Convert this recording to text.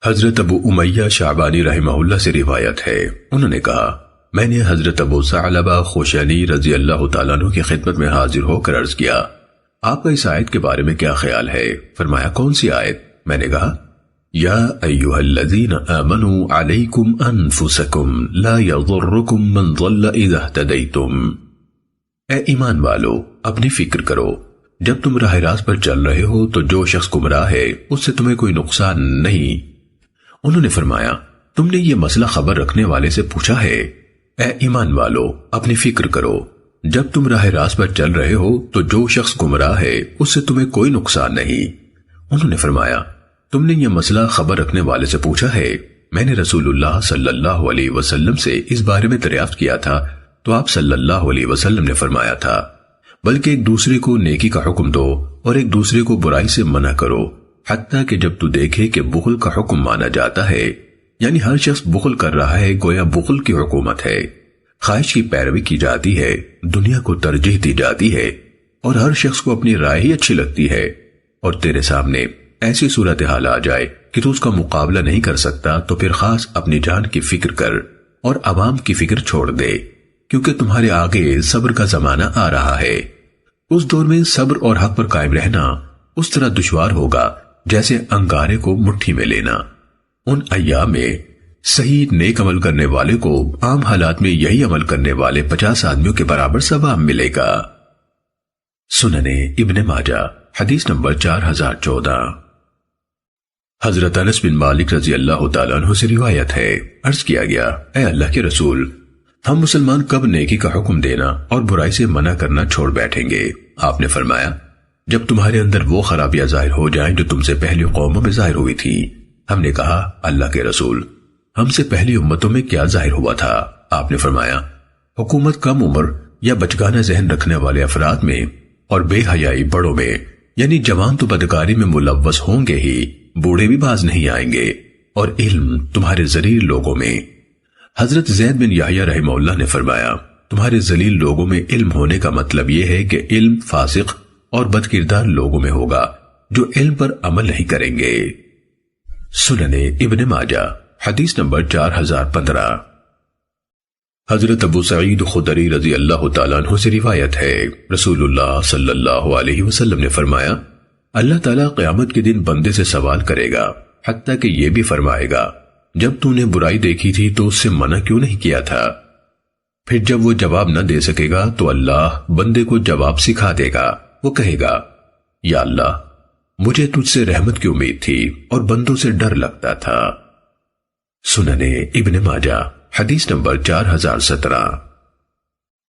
حضرت ابو امیہ شعبانی رحمہ اللہ سے روایت ہے، انہوں نے کہا میں نے حضرت ابو ثعلبہ خوشنی رضی اللہ تعالیٰ عنہ کی خدمت میں حاضر ہو کر عرض کیا، آپ کا اس آیت کے بارے میں کیا خیال ہے؟ فرمایا کون سی آیت؟ میں نے کہا یا ایھا الذین آمنوا علیکم انفسکم لا یضرکم من ضل اذا اہتدیتم، اے ایمان والو اپنی فکر کرو، جب تم راہ راست پر چل رہے ہو تو جو شخص گمراہ ہے اس سے تمہیں کوئی نقصان نہیں۔ انہوں نے فرمایا تم نے یہ مسئلہ خبر رکھنے والے سے پوچھا ہے؟ اے ایمان والو اپنی فکر کرو، جب تم راہ راست پر چل رہے ہو تو جو شخص گمراہ ہے اس سے تمہیں کوئی نقصان نہیں۔ انہوں نے فرمایا تم نے یہ مسئلہ خبر رکھنے والے سے پوچھا ہے؟ میں نے رسول اللہ صلی اللہ علیہ وسلم سے اس بارے میں دریافت کیا تھا تو آپ صلی اللہ علیہ وسلم نے فرمایا تھا بلکہ ایک دوسرے کو نیکی کا حکم دو اور ایک دوسرے کو برائی سے منع کرو، حتیٰ کہ جب تو دیکھے کہ بخل کا حکم مانا جاتا ہے، یعنی ہر شخص بخل کر رہا ہے گویا بخل کی حکومت ہے، خواہش کی پیروی کی جاتی ہے، دنیا کو ترجیح دی جاتی ہے اور ہر شخص کو اپنی رائے ہی اچھی لگتی ہے، اور تیرے سامنے ایسی صورتحال آ جائے کہ تو اس کا مقابلہ نہیں کر سکتا تو پھر خاص اپنی جان کی فکر کر اور عوام کی فکر چھوڑ دے، کیونکہ تمہارے آگے صبر کا زمانہ آ رہا ہے۔ اس دور میں صبر اور حق پر قائم رہنا اس طرح دشوار ہوگا جیسے انگارے کو مٹھی میں لینا۔ ان ایام میں صحیح نیک عمل کرنے والے کو عام حالات میں یہی عمل کرنے والے 50 آدمیوں کے برابر ثواب ملے گا۔ سنن ابن ماجہ حدیث نمبر 4014۔ حضرت انس بن مالک رضی اللہ تعالیٰ عنہ سے روایت ہے، عرض کیا گیا اے اللہ کے رسول، ہم مسلمان کب نیکی کا حکم دینا اور برائی سے منع کرنا چھوڑ بیٹھیں گے؟ آپ نے فرمایا جب تمہارے اندر وہ خرابیاں ظاہر ہو جائیں جو تم سے پہلی قوموں میں ظاہر ہوئی تھی۔ ہم نے کہا اللہ کے رسول، ہم سے پہلی امتوں میں کیا ظاہر ہوا تھا؟ آپ نے فرمایا حکومت کم عمر یا بچگانہ ذہن رکھنے والے افراد میں اور بے حیائی بڑوں میں، یعنی جوان تو بدکاری میں ملوث ہوں گے ہی، بوڑھے بھی باز نہیں آئیں گے، اور علم تمہارے ذلیل لوگوں میں۔ حضرت زید بن یحییٰ رحمہ اللہ نے فرمایا تمہارے ذلیل لوگوں میں علم ہونے کا مطلب یہ ہے کہ علم فاسق اور بد کردار لوگوں میں ہوگا جو علم پر عمل نہیں کریں گے۔ سنن ابن ماجہ حدیث نمبر 4015۔ حضرت ابو سعید خدری رضی اللہ تعالیٰ عنہ سے روایت ہے، رسول اللہ صلی اللہ علیہ وسلم نے فرمایا اللہ تعالیٰ قیامت کے دن بندے سے سوال کرے گا، حتیٰ کہ یہ بھی فرمائے گا جب تو نے برائی دیکھی تھی تو اس سے منع کیوں نہیں کیا تھا؟ پھر جب وہ جواب نہ دے سکے گا تو اللہ بندے کو جواب سکھا دے گا، وہ کہے گا یا اللہ مجھے تجھ سے رحمت کی امید تھی اور بندوں سے ڈر لگتا تھا۔ سنن ابن ماجہ حدیث نمبر 4017۔